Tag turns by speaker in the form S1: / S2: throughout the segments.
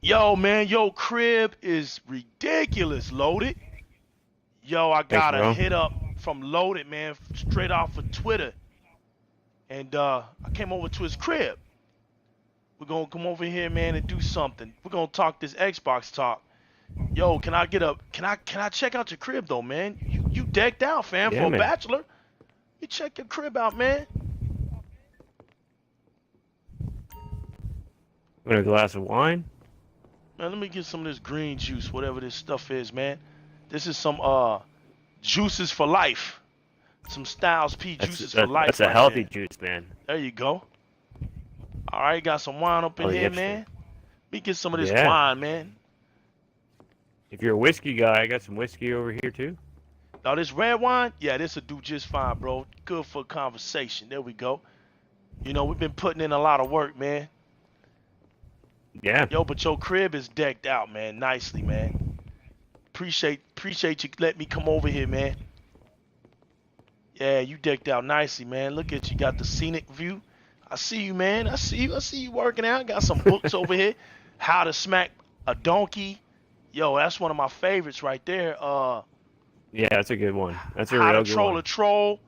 S1: Yo, man, yo crib is ridiculous, Loaded. Yo, I
S2: Thanks,
S1: got a
S2: bro.
S1: hit up from Loaded, man, straight off of Twitter. And I came over to his crib. We're gonna come over here, man, and do something. We're gonna talk this Xbox talk. Yo, can I get a can I check out your crib though, man? You decked out, fam,
S2: Yeah,
S1: for a
S2: man.
S1: bachelor. You check your crib out, man.
S2: Want a glass of wine?
S1: Man, let me get some of this green juice, whatever this stuff is, man. This is some juices for life. Some Styles P juices for
S2: That's
S1: life
S2: a
S1: right
S2: healthy
S1: there.
S2: juice, man.
S1: There you go. All right, got some wine up in
S2: Healthy
S1: here,
S2: hipster.
S1: man. Let me get some of this
S2: Yeah.
S1: wine, man.
S2: If you're a whiskey guy, I got some whiskey over here too.
S1: Now this red wine, yeah, this'll do just fine, bro. Good for conversation. There we go. You know, we've been putting in a lot of work, man.
S2: Yeah.
S1: Yo, but your crib is decked out, man, nicely, man. Appreciate you letting me come over here, man. Yeah, you decked out nicely, man. Look at you, got the scenic view. I see you, man. I see you. I see you working out. Got some books over here. How to smack a donkey. Yo, that's one of my favorites right there.
S2: Yeah, that's a good one. That's a
S1: How to
S2: real good
S1: troll a
S2: one.
S1: troll.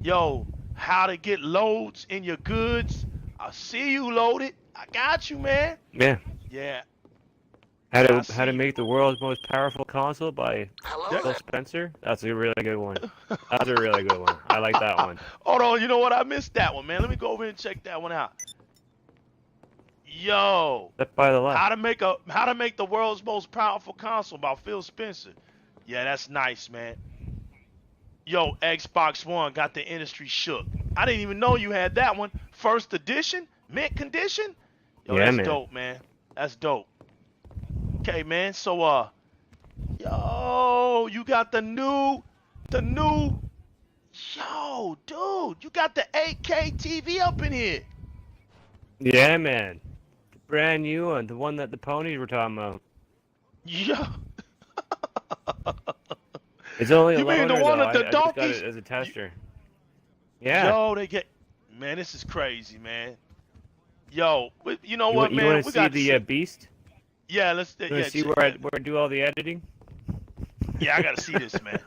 S1: Yo, how to get loads in your goods. I see you loaded. I got you, man.
S2: Yeah.
S1: Yeah,
S2: How
S1: yeah, I
S2: to
S1: see
S2: make the world's most powerful console by
S1: you.
S2: Phil Spencer? That's a really good one. That's a really good one. I like that one.
S1: Hold on, you know what? I missed that one, man. Let me go over and check that one out. Yo,
S2: Step by the left.
S1: how to make the world's most powerful console by Phil Spencer. Yeah, that's nice, man. Yo, Xbox One got the industry shook. I didn't even know you had that one. First edition, mint condition. Yo,
S2: Yeah,
S1: that's
S2: man.
S1: dope, man. That's dope. Okay, man. So, yo, you got the new. Yo, dude, you got the 8K TV up in here.
S2: Yeah, man. The brand new one, the one that the ponies were talking about.
S1: Yo.
S2: It's only a
S1: You mean the
S2: loaner
S1: one
S2: though.
S1: that the
S2: I just got
S1: donkeys?
S2: it as a
S1: You,
S2: tester. Yeah.
S1: yo, they get. Man, this is crazy, man. Yo, you know
S2: You
S1: what,
S2: want
S1: man?
S2: to
S1: We
S2: see
S1: got to
S2: the
S1: sit.
S2: beast?
S1: Yeah, let's.
S2: You want
S1: Yeah,
S2: to see where I do all the editing?
S1: yeah. I gotta see this, man.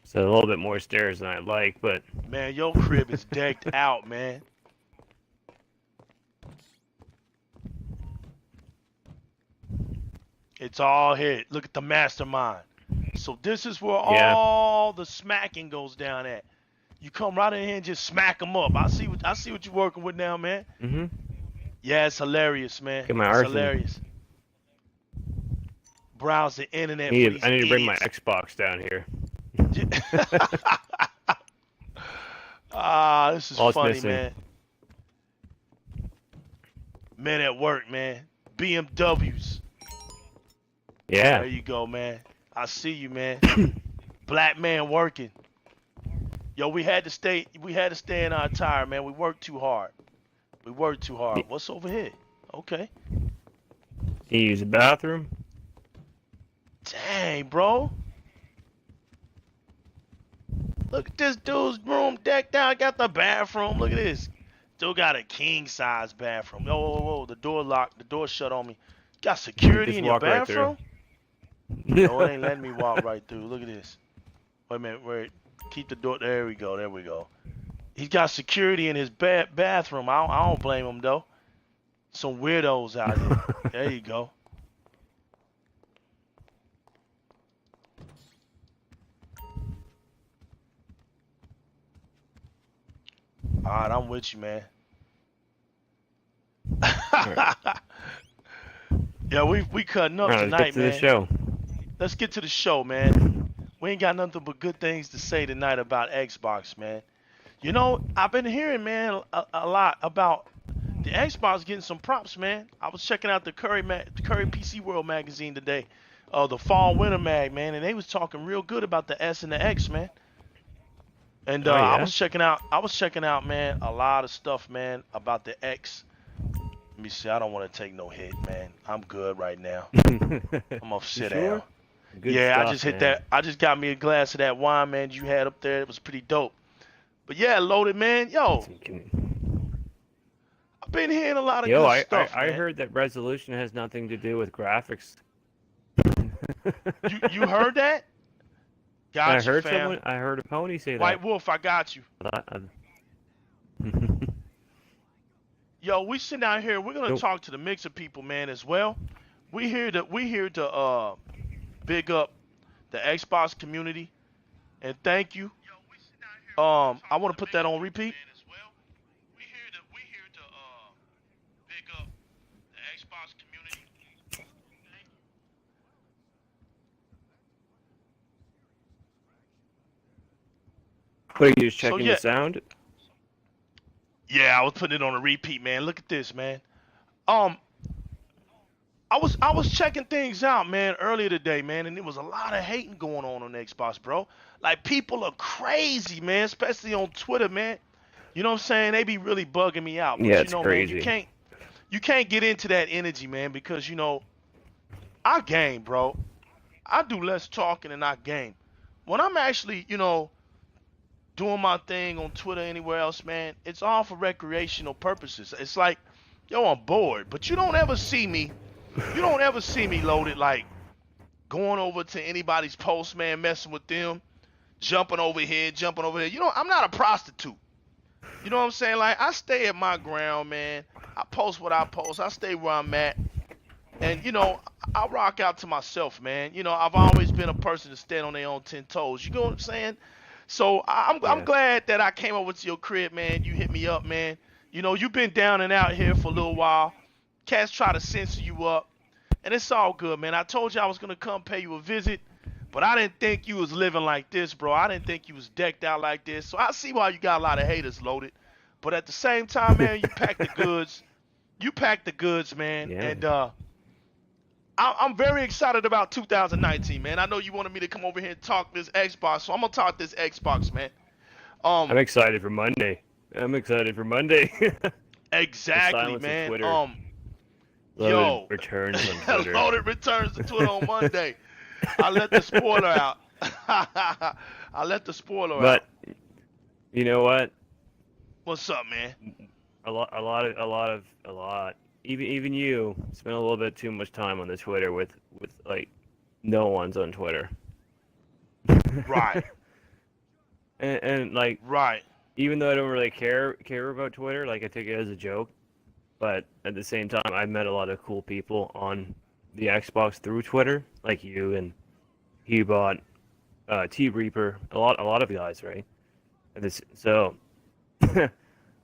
S2: So a little bit more stairs than I like, but
S1: Man, your crib is decked out, man. It's all here. Look at the mastermind. So this is where
S2: yeah.
S1: all the smacking goes down at. You come right in here and just smack them up. I see what you're working with now, man.
S2: Mhm.
S1: Yeah, it's hilarious, man.
S2: Get my
S1: It's
S2: arson.
S1: hilarious. Browse the internet for these
S2: I need to bring my
S1: idiots.
S2: Xbox down here.
S1: Ah, this is
S2: All it's
S1: funny,
S2: missing.
S1: man. Men at work, man. BMWs.
S2: Yeah.
S1: There you go, man. I see you, man. Black man working. Yo, we had to stay in our attire, man. We worked too hard. We worked too hard. What's over here? Okay.
S2: You use the bathroom?
S1: Dang, bro. Look at this dude's room decked out. Got the bathroom. Look at this. Still got a king size bathroom. Whoa, whoa, whoa. The door locked. The door shut on me. Got security
S2: Just
S1: in your
S2: walk right through.
S1: bathroom? No, it ain't letting me walk right through. Look at this. Wait a minute. Wait. Keep the door. There we go. There we go. He's got security in his bathroom. I don't blame him, though. Some weirdos out here. There you go. All right, I'm with you, man.
S2: Right.
S1: Yeah, we cutting up
S2: All right, let's
S1: tonight,
S2: get to
S1: man.
S2: the show.
S1: Let's get to the show, man. We ain't got nothing but good things to say tonight about Xbox, man. You know, I've been hearing, man, a lot about the Xbox getting some props, man. I was checking out the Curry PC World magazine today, the fall winter mag, man, and they was talking real good about the S and the X, man. And
S2: Oh
S1: I
S2: yeah.
S1: was checking out, man, a lot of stuff, man, about the X. Let me see. I don't want to take no hit, man. I'm good right now. I'm gonna sit
S2: sure?
S1: down.
S2: Good
S1: Yeah, I
S2: stuff,
S1: just hit
S2: man.
S1: that. I just got me a glass of that wine, man. You had up there. It was pretty dope. But yeah, loaded, man. Yo, I've been hearing a lot of
S2: Yo,
S1: good
S2: I, I,
S1: stuff,
S2: I
S1: man.
S2: heard that resolution has nothing to do with graphics.
S1: You heard that?
S2: I
S1: Got you,
S2: heard
S1: fam.
S2: someone. I heard a pony say
S1: White
S2: that.
S1: Wolf, I got you.
S2: Nope.
S1: Yo, we sitting out here. We're gonna talk to the mixer people, man, as well. We here to big up the Xbox community and thank you. I want to put that on repeat. We here to big up the Xbox community.
S2: What, are you just
S1: So
S2: checking
S1: yeah,
S2: the sound?
S1: yeah, I was putting it on a repeat, man. Look at this, man. Um, I was checking things out, man, earlier today, man, and there was a lot of hating going on Xbox, bro. Like people are crazy, man, especially on Twitter, man. You know what I'm saying? They be really bugging me out,
S2: Yeah,
S1: but you
S2: it's
S1: know, man, you
S2: crazy.
S1: can't you can't get into that energy, man, because you know I game, bro. I do less talking than I game. When I'm actually, you know, doing my thing on Twitter, anywhere else, man, it's all for recreational purposes. It's like, yo, I'm bored, but you don't ever see me. You don't ever see me loaded like going over to anybody's post, man, messing with them, jumping over here, jumping over there. You know, I'm not a prostitute. You know what I'm saying? Like, I stay at my ground, man. I post what I post. I stay where I'm at. And, you know, I rock out to myself, man. You know, I've always been a person to stand on their own 10 toes. You know what I'm saying? So I'm
S2: Yeah.
S1: glad that I came over to your crib, man. You hit me up, man. You know, you've been down and out here for a little while. Cats try to censor you up. And it's all good, man. I told you I was going to come pay you a visit. But I didn't think you was living like this, bro. I didn't think you was decked out like this. So I see why you got a lot of haters loaded. But at the same time, man, you packed the goods. You packed the goods, man.
S2: Yeah.
S1: And I'm very excited about 2019, man. I know you wanted me to come over here and talk this Xbox, so I'm gonna talk this Xbox, man.
S2: I'm excited for Monday. I'm excited for Monday. The
S1: Exactly,
S2: silence of
S1: man.
S2: Twitter. Loaded
S1: Yo,
S2: returns on Twitter.
S1: Loaded returns to Twitter on Monday. I let the spoiler out. I let the spoiler out.
S2: But you know what?
S1: What's up, man?
S2: A lot. Even you spend a little bit too much time on the Twitter with like no one's on Twitter.
S1: Right.
S2: And like
S1: Right.
S2: even though I don't really care about Twitter, like I take it as a joke, but at the same time I met a lot of cool people on the Xbox through Twitter, like you and Hubot, T Reaper, a lot of guys, right? And this so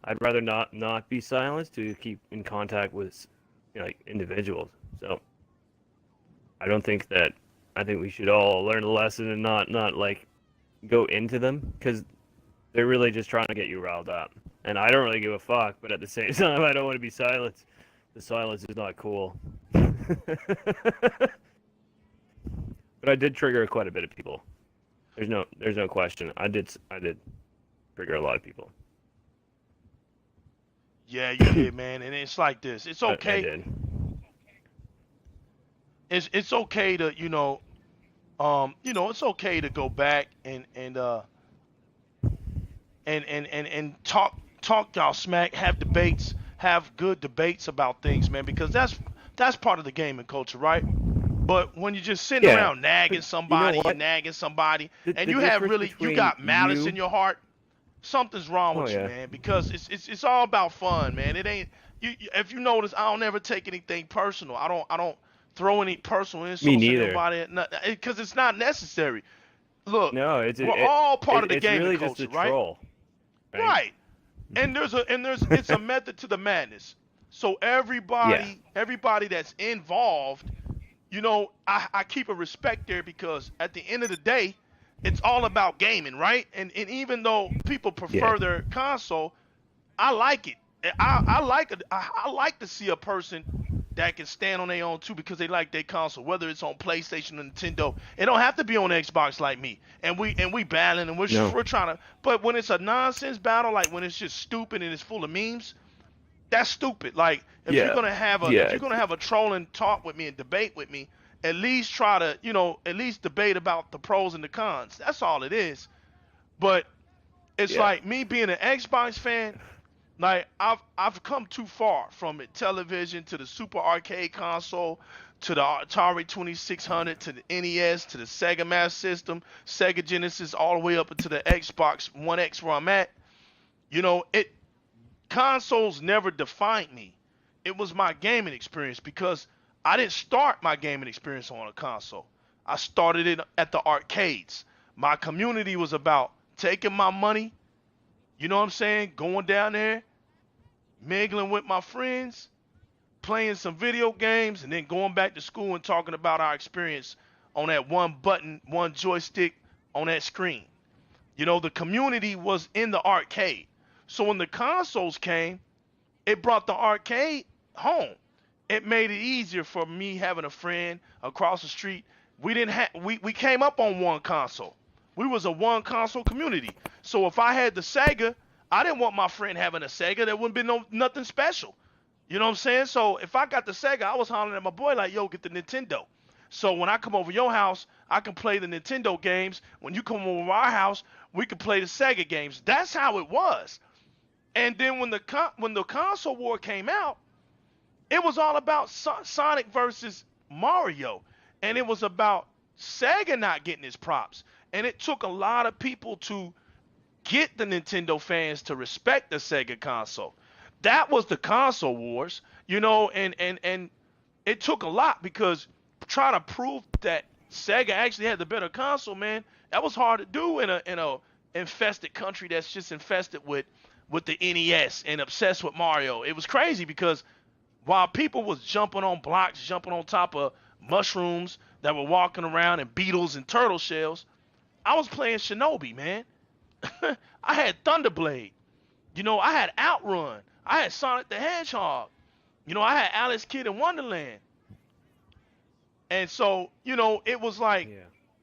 S2: I'd rather not be silenced to keep in contact with, you know, like individuals. So I think we should all learn a lesson and not like go into them, because they're really just trying to get you riled up. And I don't really give a fuck, but at the same time I don't want to be silenced. The silence is not cool. But I did trigger quite a bit of people. There's no question. I did trigger a lot of people.
S1: Yeah, you did, man. And it's like this. It's
S2: I
S1: okay.
S2: did.
S1: It's okay to, it's okay to go back and talk y'all smack, have debates, have good debates about things, man, because that's part of the gaming culture, right? But when you're just sitting
S2: Yeah,
S1: around nagging
S2: but
S1: somebody
S2: you know
S1: and nagging somebody, and
S2: the
S1: you have
S2: difference
S1: really you
S2: between
S1: got malice
S2: you.
S1: in your heart, something's wrong
S2: Oh
S1: with you,
S2: yeah.
S1: man, because it's all about fun, man. It ain't if you notice, I don't ever take anything personal. I don't throw any personal
S2: Me
S1: insults at
S2: neither.
S1: nobody because it's not necessary. Look,
S2: No,
S1: we're all part of the
S2: it's
S1: gaming
S2: really just
S1: culture,
S2: a
S1: right?
S2: troll, right?
S1: Right. And it's a method to the madness. So
S2: Yeah.
S1: everybody that's involved, I keep a respect there because at the end of the day, it's all about gaming, right? And even though people
S2: Yeah.
S1: prefer their console, I like it. I like to see a person that can stand on their own too because they like their console, whether it's on PlayStation or Nintendo. It don't have to be on Xbox like me. And we battling and
S2: No.
S1: we're trying to. But when it's a nonsense battle, like when it's just stupid and it's full of memes, That's stupid. Like if you're
S2: Yeah.
S1: gonna have a if
S2: Yeah.
S1: you're gonna have a trolling talk with me and debate with me, at least try to at least debate about the pros and the cons. That's all it is. But it's
S2: Yeah.
S1: like me being an Xbox fan. Like I've come too far from the television to the Super Arcade console to the Atari 2600 to the NES to the Sega Master System, Sega Genesis, all the way up into the Xbox One X where I'm at. It consoles never defined me. It was my gaming experience because I didn't start my gaming experience on a console. I started it at the arcades. My community was about taking my money, you know what I'm saying, going down there, mingling with my friends, playing some video games, and then going back to school and talking about our experience on that one button, one joystick on that screen. The community was in the arcade. So when the consoles came, it brought the arcade home. It made it easier for me having a friend across the street. We came up on one console. We was a one console community. So if I had the Sega, I didn't want my friend having a Sega. There wouldn't be nothing special. You know what I'm saying? So if I got the Sega, I was hollering at my boy like, "Yo, get the Nintendo." So when I come over your house, I can play the Nintendo games. When you come over our house, we can play the Sega games. That's how it was. And then when the console war came out, it was all about Sonic versus Mario, and it was about Sega not getting its props. And it took a lot of people to get the Nintendo fans to respect the Sega console. That was the console wars, and it took a lot because trying to prove that Sega actually had the better console, man, that was hard to do in a infested country that's just infested with the NES and obsessed with Mario. It was crazy because while people was jumping on blocks, jumping on top of mushrooms that were walking around and beetles and turtle shells, I was playing Shinobi, man. I had Thunderblade. I had Outrun. I had Sonic the Hedgehog. I had Alice Kid in Wonderland. And so, it was like,
S2: Yeah.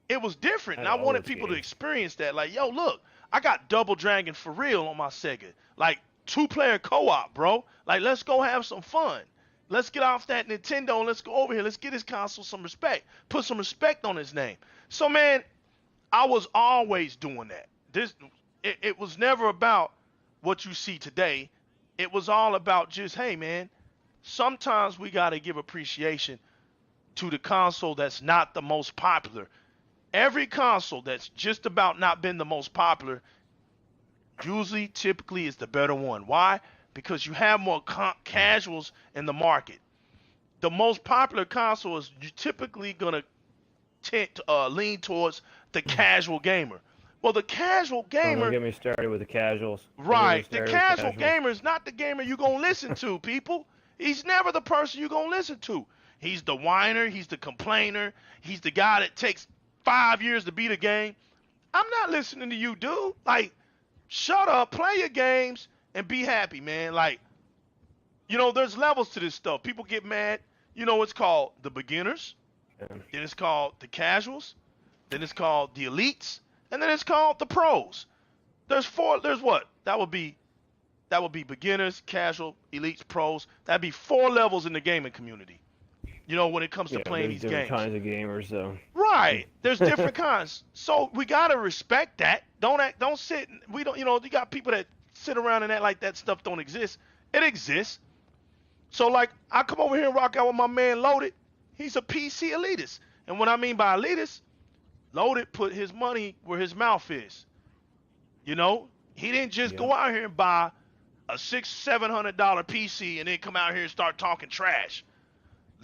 S1: it was different.
S2: I
S1: And
S2: had
S1: I
S2: all
S1: wanted
S2: those
S1: people to
S2: games.
S1: experience that. Like, yo, look, I got Double Dragon for real on my Sega. Like, 2-player co-op, bro. Like, let's go have some fun. Let's get off that Nintendo and let's go over here. Let's get his console some respect. Put some respect on his name. So, man, I was always doing that. It was never about what you see today. It was all about just, hey, man, sometimes we got to give appreciation to the console that's not the most popular. Every console that's just about not been the most popular usually typically is the better one. Why? Because you have more casuals in the market. The most popular console is you typically gonna lean towards the casual gamer. Well, the casual
S2: Oh, don't
S1: gamer,
S2: get me started with the casuals. Don't get me
S1: right? The
S2: started with
S1: casual
S2: casuals.
S1: gamer is not the gamer you're gonna listen to, people. He's never the person you're gonna listen to. He's the whiner, he's the complainer, he's the guy that takes 5 years to beat a game. I'm not listening to you, dude. Like, shut up, play your games, and be happy, man. Like, there's levels to this stuff. People get mad. It's called the beginners,
S2: Yeah.
S1: then it's called the casuals, then it's called the elites, and then it's called the pros. There's four. There's what? That would be beginners, casual, elites, pros. That'd be 4 levels in the gaming community. When it comes to
S2: Yeah,
S1: playing
S2: there's
S1: these
S2: different
S1: games.
S2: kinds of gamers, though.
S1: Right. There's different kinds. So we gotta respect that. Don't sit. We don't. You got people that sit around and act like that stuff don't exist. It exists. So like, I come over here and rock out with my man Loaded. He's a PC elitist, and what I mean by elitist, Loaded put his money where his mouth is. He didn't just
S2: Yeah.
S1: go out here and buy a $600-700 PC and then come out here and start talking trash.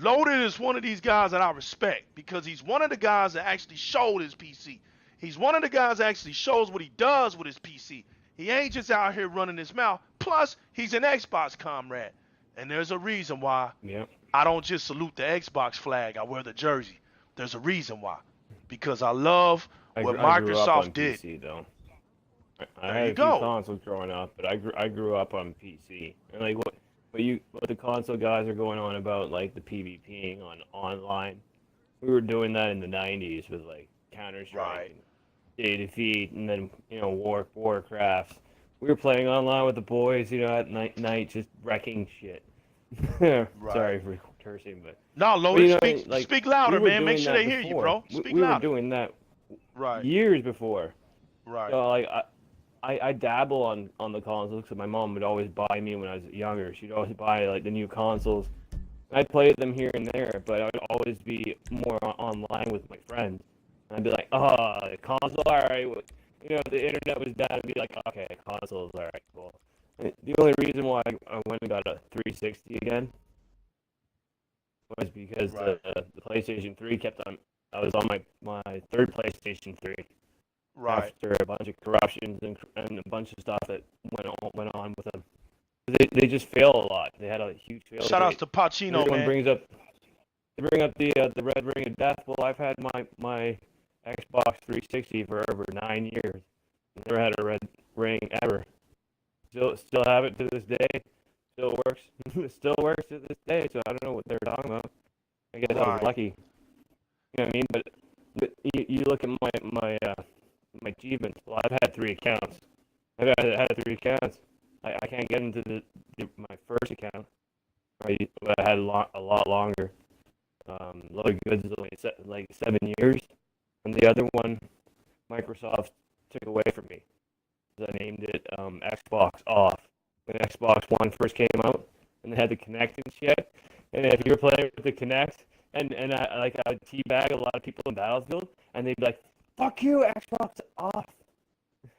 S1: Loaded is one of these guys that I respect because he's one of the guys that actually showed his PC. He's one of the guys that actually shows what he does with his PC. He ain't just out here running his mouth. Plus, he's an Xbox comrade. And there's a reason why
S2: Yeah.
S1: I don't just salute the Xbox flag. I wear the jersey. There's a reason why. Because I love what
S2: I grew up
S1: Microsoft
S2: on
S1: did.
S2: PC, though. I
S1: There
S2: had
S1: you
S2: a few
S1: go.
S2: consoles growing up, but I grew up on PC. And like what the console guys are going on about, like the PvPing on online. We were doing that in the '90s with like Counter Strike,
S1: Right.
S2: and Day Defeat, and then Warcraft. we were playing online with the boys, you know, at night just wrecking shit.
S1: Right.
S2: Sorry for cursing,
S1: No,
S2: but
S1: Loaded,
S2: you know,
S1: speak
S2: like
S1: speak
S2: we
S1: louder,
S2: were
S1: man. Make
S2: doing
S1: sure
S2: that
S1: they hear you,
S2: before.
S1: bro. Speak
S2: We were
S1: louder.
S2: doing that
S1: Right.
S2: years before.
S1: Right.
S2: So like I dabble on the consoles because my mom would always buy me when I was younger. She'd always buy like the new consoles. I'd play them here and there, but I'd always be more online with my friends. And I'd be like, oh, the console, all right. You know, if the internet was down, I'd be like, okay, consoles, all right, cool. And the only reason why I went and got a 360 again was because
S1: Right.
S2: the PlayStation 3 kept on. I was on my third PlayStation 3
S1: Right.
S2: after a bunch of corruptions and a bunch of stuff that went on with them. They just fail a lot. They had a huge fail
S1: Shout outs
S2: rate.
S1: to Pacino,
S2: Everyone
S1: man.
S2: bring up the red ring of death. Well, I've had my Xbox 360 for over 9 years. Never had a red ring ever. Still have it to this day. Still works. Still works to this day. So I don't know what they're talking about. I guess I was
S1: Right.
S2: lucky. You know what I mean? But you look at my achievements. Well, I've had 3 accounts. I've had 3 accounts. I can't get into my first account. Right, but I had a lot longer. Loaded Goods is only like 7 years, and the other one, Microsoft took away from me. I named it Xbox Off when Xbox One first came out, and they had the Kinect and shit. And if you were playing with the Kinect, and I would teabag a lot of people in Battlefield, and they'd be like, "Fuck you, Xbox Off,"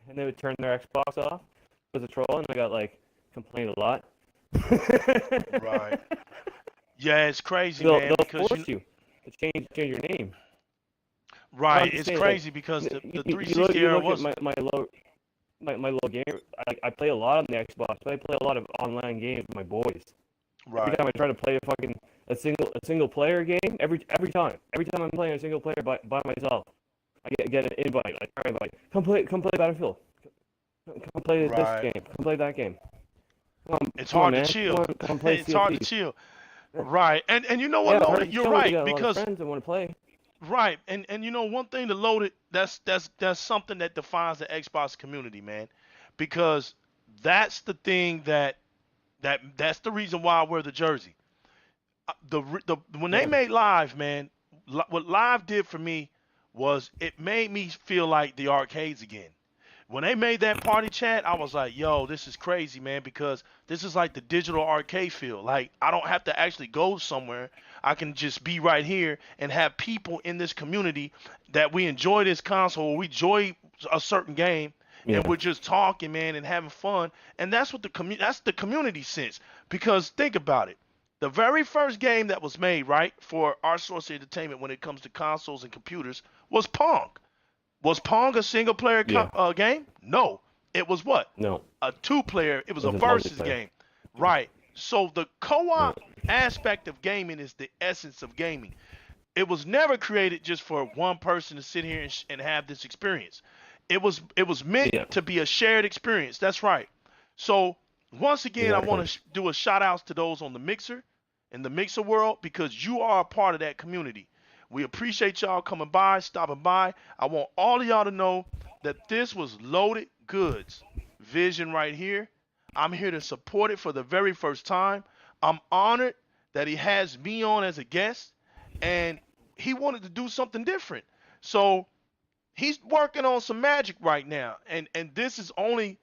S2: and they would turn their Xbox off. It was a troll, and I got like complained a lot.
S1: Right. Yeah, it's crazy,
S2: they'll
S1: man,
S2: they'll
S1: because
S2: force you to change your name. No, I'm
S1: right,
S2: just
S1: it's
S2: saying, like
S1: crazy because the
S2: you look
S1: 360 era
S2: at
S1: was
S2: my low game. I play a lot on the Xbox, but I play a lot of online games with my boys. Every
S1: right.
S2: time I try to play a single player game, every time I'm playing a single player by myself, I get an invite. I try invite. Come play Battlefield. Come play this
S1: Right.
S2: game. Come play that game.
S1: It's
S2: Come on,
S1: hard to
S2: man.
S1: chill.
S2: Come play
S1: It's
S2: Sea of
S1: hard to
S2: Thieves.
S1: chill. Right. And you know what,
S2: Yeah, hard
S1: Loaded?
S2: to
S1: You're
S2: chill when you
S1: right
S2: got a lot of
S1: because
S2: friends that want to play.
S1: right. And you know one thing to Loaded, that's something that defines the Xbox community, man. Because that's the thing that's the reason why I wear the jersey. The when they
S2: Yeah,
S1: made live, man, what live did for me was it made me feel like the arcades again. When they made that party chat, I was like, yo, this is crazy, man, because this is like the digital arcade feel. Like, I don't have to actually go somewhere. I can just be right here and have people in this community that we enjoy this console, we enjoy a certain game, and
S2: yeah,
S1: we're just talking, man, and having fun. And that's what that's the community sense. Because think about it. The very first game that was made, right, for our source of entertainment when it comes to consoles and computers was Pong. Was Pong a single player
S2: yeah.
S1: game? No. It was what?
S2: No,
S1: A two player. It was
S2: it
S1: a
S2: was a
S1: versus
S2: multiplayer.
S1: game. Right. So the co
S2: Yeah,
S1: op aspect of gaming is the essence of gaming. It was never created just for one person to sit here and have this experience. It was meant
S2: yeah.
S1: to be a shared experience. That's right. So once again, I want
S2: Exactly.
S1: to do a shout outs to those on the mixer in the mixer world because you are a part of that community. We appreciate y'all coming by, stopping by. I want all of y'all to know that this was Loaded Goods vision right here. I'm here to support it for the very first time. I'm honored that he has me on as a guest, and he wanted to do something different. So he's working on some magic right now, and this is only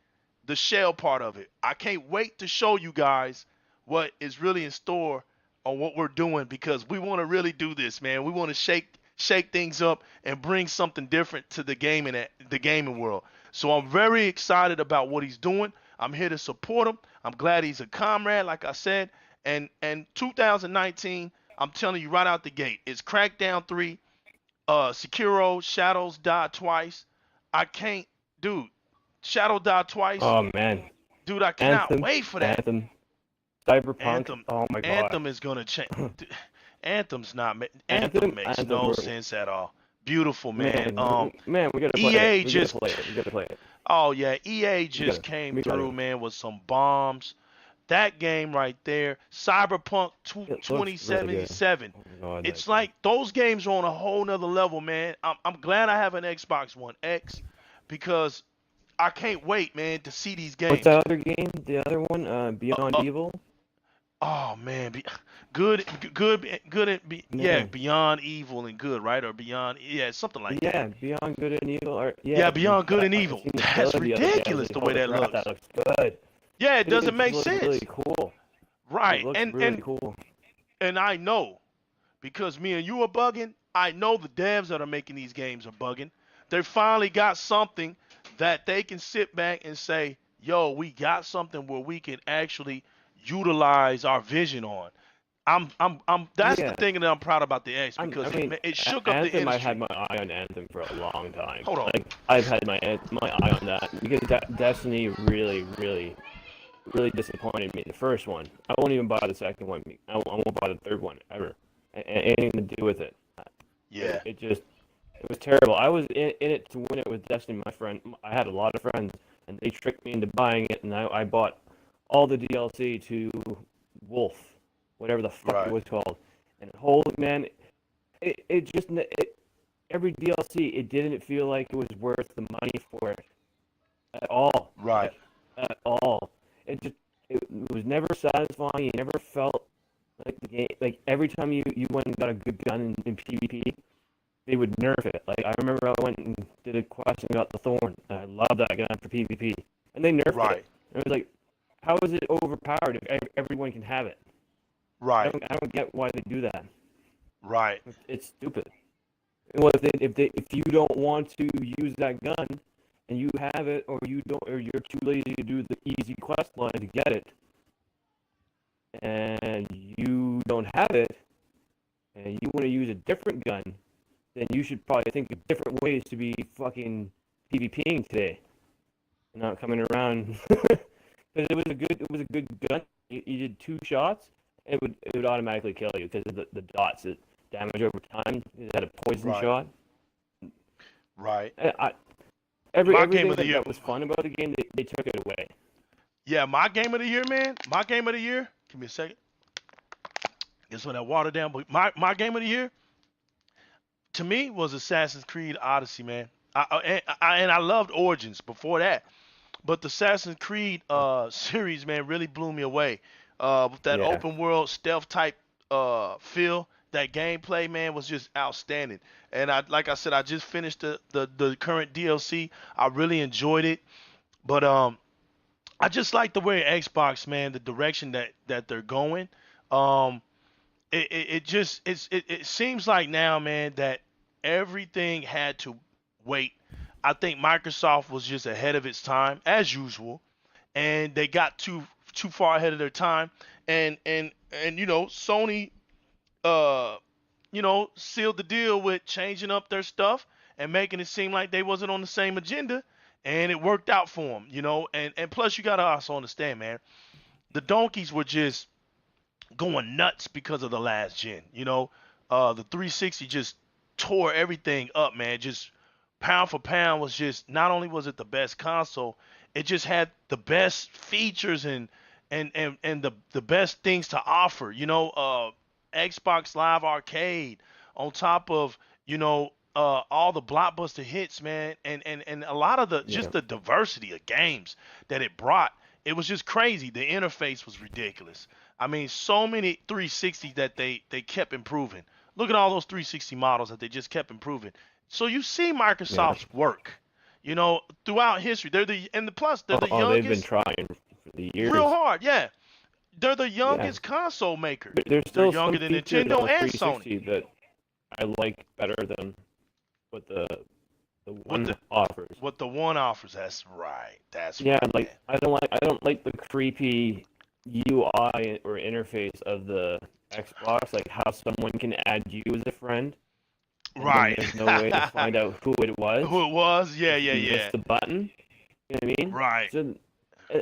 S1: the shell part of it. I can't wait to show you guys what is really in store on what we're doing because we want to really do this, man. We want to shake things up and bring something different to the gaming world. So I'm very excited about what he's doing. I'm here to support him. I'm glad he's a comrade, like I said. And 2019, I'm telling you right out the gate, it's Crackdown 3, Sekiro, Shadows Die Twice. I can't, dude. Shadow Die Twice,
S2: Oh man,
S1: dude. I cannot
S2: Anthem,
S1: wait for that.
S2: Anthem, Cyberpunk.
S1: Anthem,
S2: Oh my god,
S1: Anthem is gonna change. Anthem's not. Anthem
S2: Anthem,
S1: makes
S2: Anthem.
S1: no sense at all. Beautiful, man.
S2: Man, we gotta play it.
S1: EA
S2: We gotta
S1: just.
S2: play it. We gotta play it.
S1: Oh yeah, EA
S2: We
S1: just
S2: gotta.
S1: came
S2: We gotta.
S1: through, man, with some bombs. That game right there, Cyberpunk
S2: It looks really good.
S1: 2077.
S2: Oh my god, that
S1: It's
S2: game.
S1: like those games are on a whole nother level, man. I'm glad I have an Xbox One X because I can't wait, man, to see these
S2: What's
S1: games.
S2: that other game? The other one,
S1: Uh,
S2: Beyond
S1: uh,
S2: Evil.
S1: oh man, good, and yeah,
S2: Yeah,
S1: beyond evil and good, right? Or beyond, yeah, something like that.
S2: yeah, Beyond Good and Evil. Or yeah,
S1: Yeah, beyond good and
S2: I
S1: evil.
S2: seen the
S1: That's
S2: trailer the other day. I was
S1: ridiculous
S2: like,
S1: the way
S2: holy
S1: that
S2: crap, that
S1: looks.
S2: looks good.
S1: Yeah, it
S2: It
S1: doesn't make
S2: just looks really
S1: sense.
S2: cool. It
S1: Right.
S2: looks
S1: And
S2: really
S1: and
S2: cool.
S1: and I know because me and you are bugging. I know the devs that are making these games are bugging. They finally got something that they can sit back and say, "Yo, we got something where we can actually utilize our vision on." That's the
S2: Yeah,
S1: thing that I'm proud about the X
S2: I
S1: because
S2: mean,
S1: it shook up the
S2: Anthem. I've had
S1: industry.
S2: my eye on Anthem for a long time.
S1: Hold on.
S2: Like I've had my eye on that because Destiny really disappointed me. The first one, I won't even buy the second one. I won't buy the third one ever. Anything to do with it.
S1: Yeah.
S2: It was terrible. I was in it to win it with Destiny. My friend, I had a lot of friends, and they tricked me into buying it, and I bought all the DLC to Wolf, whatever the fuck
S1: Right.
S2: it was called. And holy man, it just every DLC, it didn't feel like it was worth the money for it at all.
S1: Right.
S2: Like at all. It was never satisfying. You never felt like the game. Like every time you went and got a good gun in PvP, they would nerf it. Like I remember I went and did a quest and got the Thorn. And I love that gun for PvP, and they nerfed
S1: Right.
S2: it. And it was like, how is it overpowered if everyone can have it?
S1: Right.
S2: I don't get why they do that.
S1: Right.
S2: It's stupid. Well, if you don't want to use that gun and you have it, or you don't, or you're too lazy to do the easy quest line to get it, and you don't have it, and you want to use a different gun, then you should probably think of different ways to be fucking PvPing today, and not coming around because it was a good gun. You did 2 shots, and it would automatically kill you because of the dots that damage over time. It had a poison
S1: Right.
S2: shot.
S1: Right.
S2: Everything
S1: Game of the year.
S2: that was fun about the game, they took it away.
S1: Yeah, my game of the year, man. My game of the year. Give me a second. Guess when that water down. But my game of the year, to me, was Assassin's Creed Odyssey, man. I loved Origins before that, but the Assassin's Creed series, man, really blew me away. With that
S2: Yeah.
S1: open world stealth type feel, that gameplay, man, was just outstanding. And like I said, I just finished the current DLC. I really enjoyed it, but I just like the way Xbox, man, the direction that they're going. Um, it seems like now, man, that everything had to wait. I think Microsoft was just ahead of its time as usual, and they got too far ahead of their time. And Sony sealed the deal with changing up their stuff and making it seem like they wasn't on the same agenda, and it worked out for them. And plus you gotta also understand, man, the donkeys were just going nuts because of the last gen. The 360 just tore everything up, man. Just pound for pound was just not only was it the best console, it just had the best features and the best things to offer. Xbox Live Arcade on top of all the blockbuster hits, man, and a lot of the
S2: Yeah.
S1: just the diversity of games that it brought. It was just crazy. The interface was ridiculous. I mean, so many 360s that they kept improving. Look at all those 360 models that they just kept improving. So you see
S2: Yeah.
S1: Microsoft's work, throughout history. They're the
S2: Oh, they've been
S1: youngest,
S2: trying for the
S1: real
S2: years.
S1: hard. Yeah, they're the
S2: Yeah.
S1: youngest console maker.
S2: There's
S1: They're
S2: still some
S1: younger than
S2: features on
S1: Nintendo
S2: the
S1: and Sony.
S2: 360 that I like better than what the
S1: What
S2: one
S1: the
S2: offers.
S1: what the one offers. That's right. That's
S2: Yeah,
S1: right,
S2: like
S1: man.
S2: I don't like the creepy UI or interface of the Xbox, like how someone can add you as a friend, and then
S1: Right.
S2: there's no way to find out who it was
S1: Who it was? Yeah,
S2: if
S1: yeah,
S2: you miss
S1: yeah.
S2: the button. You know what I mean?
S1: Right.
S2: So,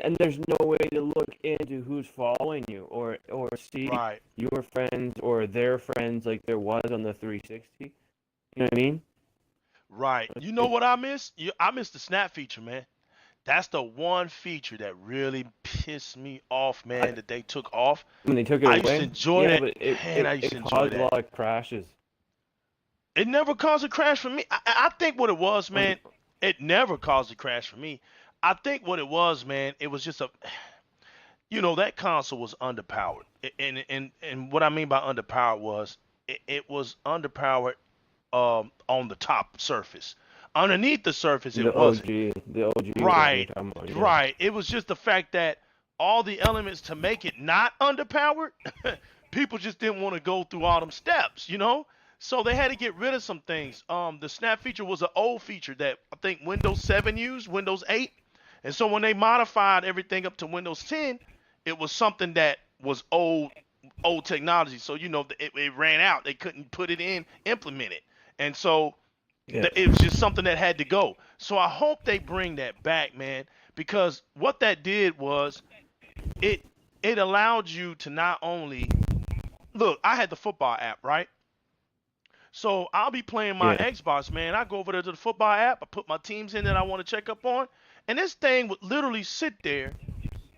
S2: and there's no way to look into who's following you or see
S1: Right.
S2: your friends or their friends like there was on the 360. You know what I mean?
S1: Right. You know what I miss? I miss the snap feature, man. That's the one feature that really pissed me off,
S2: I,
S1: man, that they took off.
S2: when they took
S1: I
S2: it
S1: used to
S2: away,
S1: enjoy
S2: yeah,
S1: that.
S2: but
S1: Man, I used to
S2: it
S1: enjoy
S2: caused a
S1: that.
S2: lot of crashes.
S1: It never caused a crash for me. I think what it was,
S2: Um,
S1: man, it never caused a crash for me. I think what it was, man, it was just a, that console was underpowered. And what I mean by underpowered was it was underpowered on the top surface. Underneath the surface, it wasn't.
S2: The OG one you're
S1: Right,
S2: talking about, yeah.
S1: right. It was just the fact that all the elements to make it not underpowered, people just didn't want to go through all them steps. So they had to get rid of some things. The snap feature was an old feature that I think Windows 7 used, Windows 8. And so when they modified everything up to Windows 10, it was something that was old technology. So it ran out. They couldn't put it in, implement it. And so
S2: Yeah.
S1: it was just something that had to go. So I hope they bring that back, man, because what that did was it allowed you to not only look. I had the football app, right? So I'll be playing my
S2: Yeah.
S1: Xbox, man. I go over there to the football app. I put my teams in that I want to check up on, and this thing would literally sit there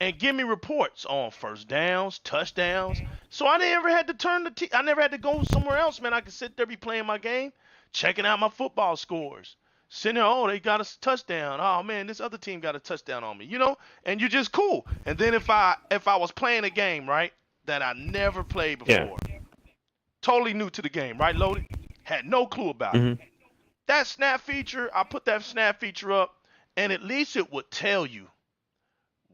S1: and give me reports on first downs, touchdowns. So I never had to I never had to go somewhere else, man. I could sit there, be playing my game, checking out my football scores. Sitting there, oh, they got a touchdown. Oh man, this other team got a touchdown on me, and you're just cool. And then if I was playing a game, right, that I never played
S2: Yeah.
S1: before, totally new to the game, right, loaded, had no clue about it.
S2: Mhm.
S1: That snap feature, I put that snap feature up, and at least it would tell you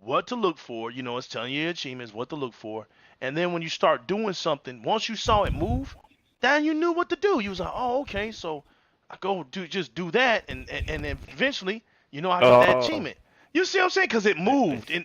S1: what to look for. It's telling you your achievements, what to look for. And then when you start doing something, once you saw it move, then you knew what to do. You was like, oh, okay, so I go do that, and eventually, I got that
S2: Oh.
S1: achievement. You see what I'm saying? Because it moved, and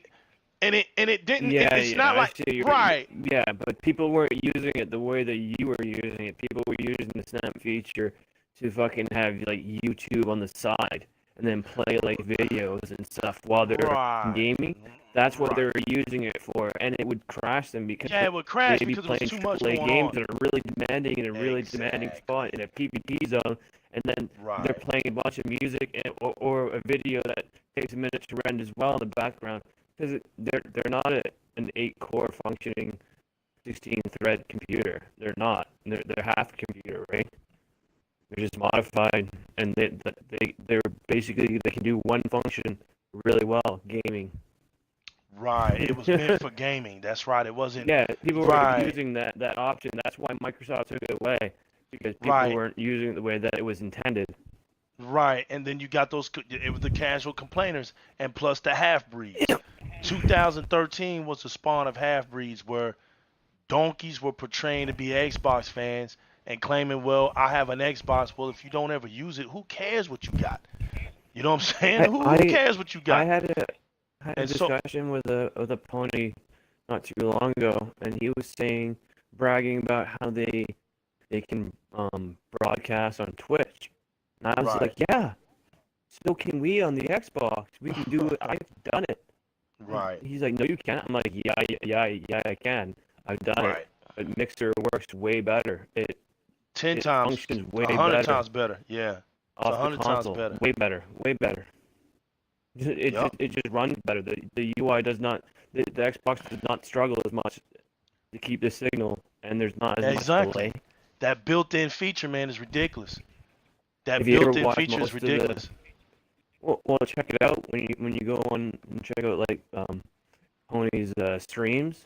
S1: it didn't.
S2: Yeah,
S1: It's
S2: yeah,
S1: not
S2: I
S1: like
S2: see you're,
S1: right.
S2: yeah, but people weren't using it the way that you were using it. People were using the snap feature to fucking have like YouTube on the side and then play like videos and stuff while they're
S1: Right.
S2: gaming. That's what
S1: Right.
S2: they were using it for, and it would crash them because
S1: Yeah, it would crash
S2: they'd be
S1: because it was
S2: playing
S1: too much
S2: AAA
S1: going
S2: games
S1: on.
S2: that are really demanding in a really demanding
S1: Exactly.
S2: spot in a PvP zone, and then they're
S1: Right.
S2: playing a bunch of music or a video that takes a minute to render as well in the background because they're not an 8-core functioning 16-thread computer. They're not. They're half a computer, right? They're just modified, and they're basically they can do one function really well, gaming.
S1: Right. It was meant for gaming. That's right. It wasn't.
S2: Yeah, people were
S1: Right.
S2: abusing that option. That's why Microsoft took it away because people
S1: Right.
S2: weren't using it the way that it was intended.
S1: Right. And then you got it was the casual complainers, and plus the half breeds. 2013 was the spawn of half breeds where donkeys were portraying to be Xbox fans and claiming, well, I have an Xbox. Well, if you don't ever use it, who cares what you got? You know what I'm saying? Who cares what you
S2: I
S1: got?
S2: had a
S1: And so,
S2: discussion with a pony not too long ago, and he was bragging about how they can broadcast on Twitch, and I was
S1: right.
S2: like, yeah, so can we on the Xbox? We can do it. I've done it.
S1: Right.
S2: He's like, no, you can't. I'm like, yeah, I can. I've done it.
S1: Right.
S2: But Mixer works way better.
S1: 10
S2: it
S1: times,
S2: functions way
S1: 100
S2: better
S1: times better. Yeah. It's
S2: off the
S1: 100 times
S2: console.
S1: better.
S2: Way better. Way better.
S1: Yup.
S2: It just runs better. The UI does not. The Xbox does not struggle as much to keep the signal, and there's not as much
S1: Exactly.
S2: delay.
S1: That built-in feature, man, is ridiculous. That
S2: If you ever
S1: built-in
S2: watch
S1: feature is
S2: most of the,
S1: ridiculous.
S2: well, check it out when you go on and check out like Pony's streams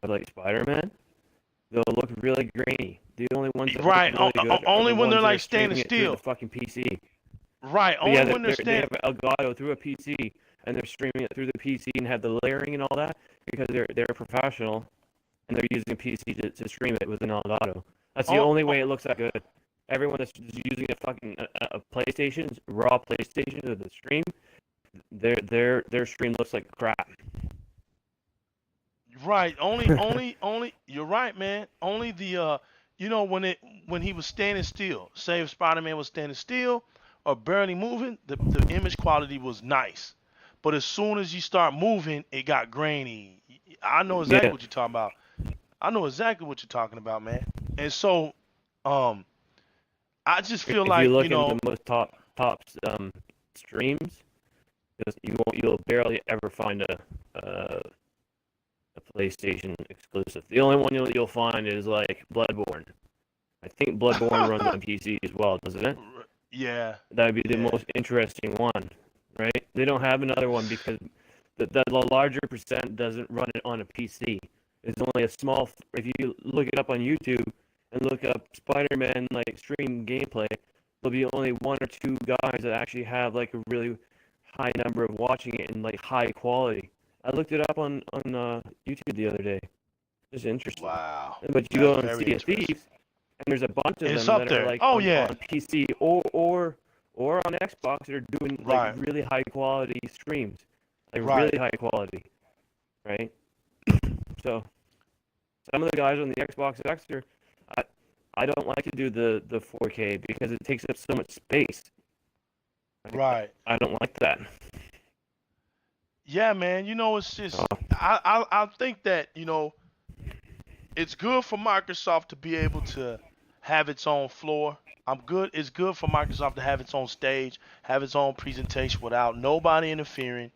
S2: of like Spider-Man. They'll look really grainy. The only ones that
S1: Right.
S2: look really good
S1: Only
S2: are the
S1: when they're
S2: ones that
S1: like
S2: are streaming
S1: standing
S2: it through
S1: still.
S2: the fucking PC.
S1: Right.
S2: But
S1: Only
S2: yeah,
S1: when they're
S2: they
S1: standing.
S2: have Elgato through a PC, and they're streaming it through the PC and have the layering and all that because they're professional, and they're using a PC to stream it with an Elgato. That's the only way it looks that good. Everyone that's using a fucking a PlayStation, raw PlayStation to the stream, their stream looks like crap.
S1: Right. Only. You're right, man. Only the when he was standing still. Say if Spider-Man was standing still or barely moving, the image quality was nice. But as soon as you start moving, it got grainy. I know exactly
S2: Yeah.
S1: what you're talking about. I know exactly what you're talking about, man. And so, I just feel
S2: If
S1: like
S2: you look into the most top streams, you'll barely ever find a PlayStation exclusive. The only one you'll find is like Bloodborne. I think Bloodborne runs on PC as well, doesn't it?
S1: yeah,
S2: That would be the
S1: yeah.
S2: most interesting one. right? They don't have another one because the larger percent doesn't run it on a PC. It's only a small. If you look it up on YouTube and look up Spider-Man like stream gameplay, there'll be only one or two guys that actually have like a really high number of watching it in like high quality. I looked it up on YouTube the other day. It's interesting.
S1: Wow.
S2: But you
S1: That's
S2: go and
S1: very
S2: Sea of
S1: interesting.
S2: Thieves, and there's a bunch of
S1: It's
S2: them
S1: up
S2: that are
S1: there.
S2: like
S1: Oh
S2: on
S1: yeah.
S2: PC or on Xbox that are doing like
S1: Right.
S2: really high quality streams, like
S1: Right.
S2: really high quality, right? So some of the guys on the Xbox X I don't like to do the 4K because it takes up so much space.
S1: Right.
S2: I don't like that.
S1: Yeah, man. You know, it's just I think that, you know, it's good for Microsoft to be able to have its own floor. It's good for Microsoft to have its own stage, have its own presentation without nobody interfering.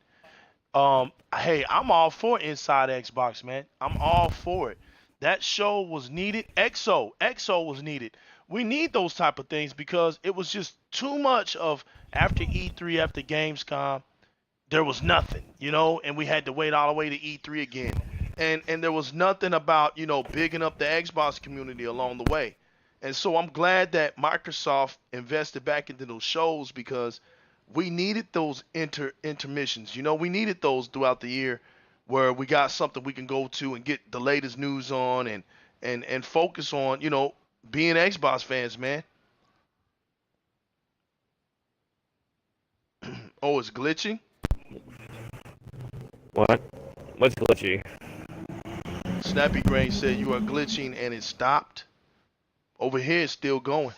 S1: Hey, I'm all for Inside Xbox, man. I'm all for it. That show was needed. EXO was needed. We need those type of things because it was just too much of after E3, after Gamescom, there was nothing, you know, and we had to wait all the way to E3 again. And there was nothing about, you know, bigging up the Xbox community along the way. And so I'm glad that Microsoft invested back into those shows because we needed those intermissions. You know, we needed those throughout the year where we got something we can go to and get the latest news on and focus on, you know, being Xbox fans, man. Oh, it's glitching.
S2: What? What's glitchy?
S1: Snappy Grain said you are glitching and it stopped. Over here it's still going.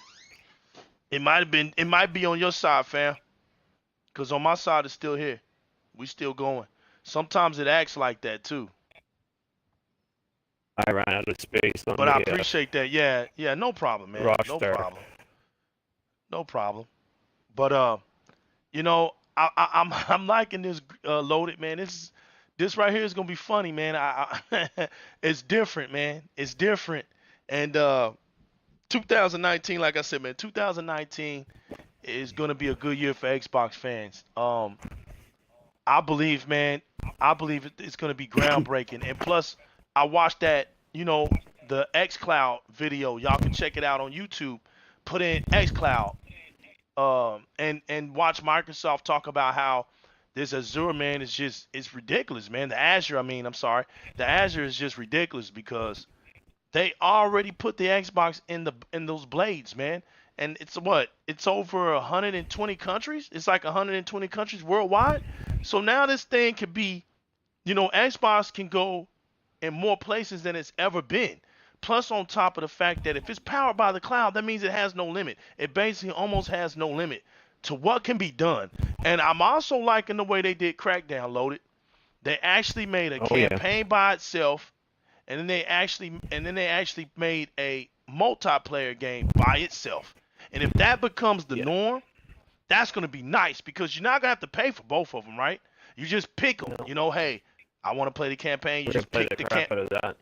S1: It might be on your side, fam. Cause on my side it's still here. We still going. Sometimes it acts like that too.
S2: I ran out of space on
S1: But I
S2: the
S1: appreciate that. Yeah, yeah, no problem, man. No
S2: Rockstar.
S1: problem. No problem. But you know, I'm liking this loaded, man. This right here is gonna be funny, man. It's different, man. It's different. And 2019, like I said, man, 2019 is gonna be a good year for Xbox fans. I believe, man, I believe it's gonna be groundbreaking. And plus, I watched that, you know, the XCloud video. Y'all can check it out on YouTube. Put in XCloud, and watch Microsoft talk about how this Azure, man, is just it's ridiculous, man. The Azure, I mean, I'm sorry, the Azure is just ridiculous because they already put the Xbox in those blades, man. And it's what? It's over 120 countries. It's like 120 countries worldwide. So now this thing could be, you know, Xbox can go in more places than it's ever been. Plus, on top of the fact that if it's powered by the cloud, that means it has no limit. It basically almost has no limit to what can be done. And I'm also liking the way they did Crackdown Loaded. They actually made a campaign by itself, and then they actually made a multiplayer game by itself. And if that becomes the norm, that's going to be nice because you're not going to have to pay for both of them, right? You just pick them.
S2: No.
S1: You know, hey, I want to play the campaign. You
S2: We're
S1: just
S2: gonna
S1: pick
S2: play
S1: the
S2: crap out of that.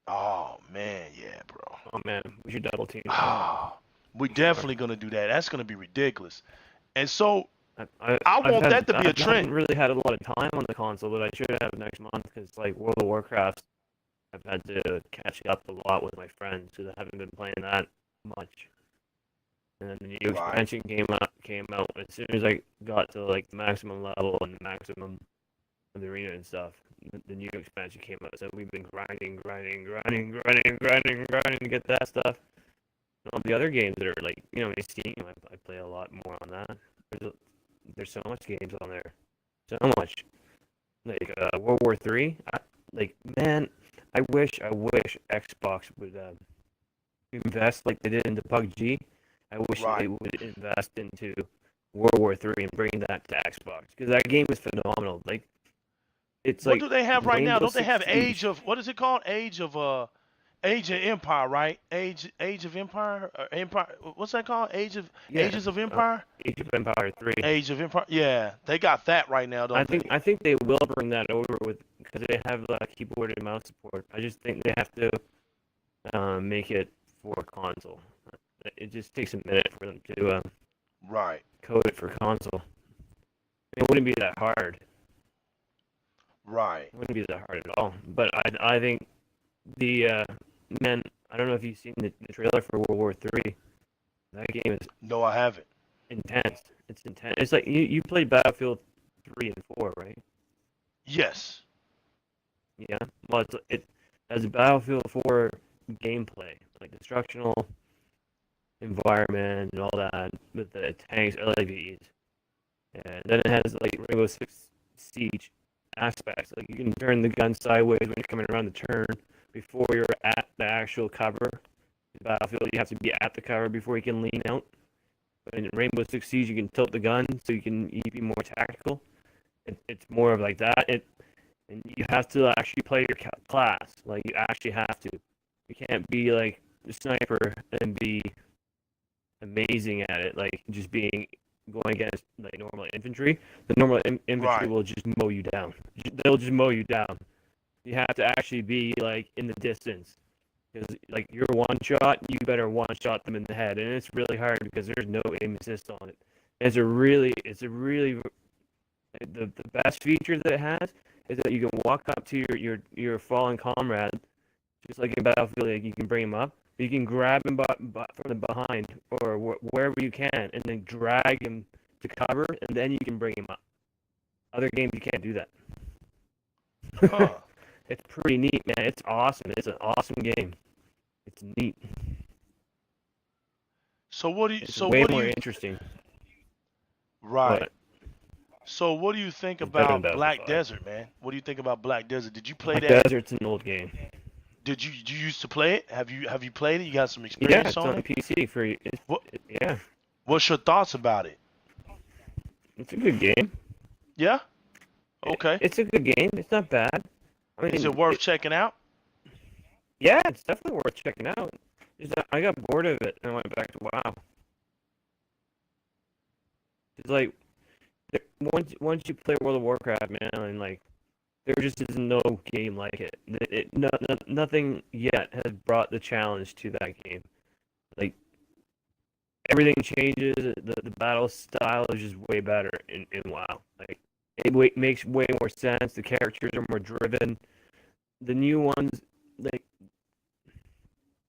S1: Oh man, yeah, bro.
S2: Oh man, we should double team.
S1: Oh, we definitely gonna do that. That's gonna be ridiculous. And so
S2: I've
S1: want that to be a
S2: I
S1: trend.
S2: haven't really had a lot of time on the console, but I should have next month because like World of Warcraft, I've had to catch up a lot with my friends because I haven't been playing that much. And then the new expansion came out as soon as I got to like the maximum level and the maximum of the arena and stuff. The new expansion came out, so we've been grinding to get that stuff. And all the other games that are like, you know, Steam, I play a lot more on that. There's so much games on there, so much. Like World War III, man, I wish Xbox would invest like they did into PUBG. I wish they would invest into World War III and bring that to Xbox because that game is phenomenal. Like, it's
S1: what
S2: like
S1: do they have right now?
S2: Rainbow
S1: Don't they have
S2: Six Siege.
S1: Age of what is it called? Age of Empire, right? Age of Empire or Empire. What's that called? Ages of Empire.
S2: Age of Empire 3.
S1: Age of Empire. Yeah, they got that right now, don't they?
S2: I think they will bring that over with because they have keyboard and mouse support. I just think they have to make it for console. It just takes a minute for them to
S1: Right.
S2: code it for console. It wouldn't be that hard.
S1: Right.
S2: It wouldn't be that hard at all. But I think the man, I don't know if you've seen the trailer for World War III. That game is
S1: No, I haven't.
S2: intense. It's intense. It's like you played Battlefield 3 and 4, right?
S1: Yes.
S2: Yeah. Well, it has a Battlefield 4 gameplay, like destructional environment and all that, with the tanks, LAVs, and then it has like Rainbow Six Siege aspects. Like you can turn the gun sideways when you're coming around the turn before you're at the actual cover. In Battlefield, you have to be at the cover before you can lean out. But in Rainbow Six Siege, you can tilt the gun so you can be more tactical. It's more of like that. And you have to actually play your class. Like you actually have to. You can't be like a sniper and be amazing at it. Like just being going against like normal infantry. The normal infantry
S1: Right.
S2: will just mow you down. They'll just mow you down. You have to actually be like in the distance. Because like you're one shot, you better one shot them in the head, and it's really hard because there's no aim assist on it. It's a really the best feature that it has is that you can walk up to your fallen comrade, just like in Battlefield, like you can bring him up. You can grab him from the behind or wherever you can, and then drag him to cover, and then you can bring him up. Other games you can't do that.
S1: Huh.
S2: It's pretty neat, man. It's awesome. It's an awesome game. It's neat.
S1: So what do you?
S2: It's
S1: So
S2: way
S1: what do
S2: more
S1: you?
S2: interesting.
S1: Right.
S2: But
S1: So what do you think
S2: it's better than
S1: about
S2: Battlefield
S1: Black
S2: 5.
S1: Desert, man? What do you think about Black Desert? Did you play
S2: Black
S1: that?
S2: Desert's an old game.
S1: Did you used to play it? Have you played it? You got some
S2: Yeah,
S1: experience
S2: it's
S1: on
S2: on
S1: it?
S2: PC for
S1: What
S2: yeah.
S1: What's your thoughts about it?
S2: It's a good game.
S1: Yeah. Okay.
S2: It's a good game. It's not bad. I
S1: Is
S2: mean,
S1: it worth checking out?
S2: yeah, it's definitely worth checking out. I got bored of it and I went back to WoW. It's like once you play World of Warcraft, man, and like there just is no game like it. Nothing yet has brought the challenge to that game. Like everything changes. The battle style is just way better in WoW. Like it makes way more sense. The characters are more driven. The new ones, like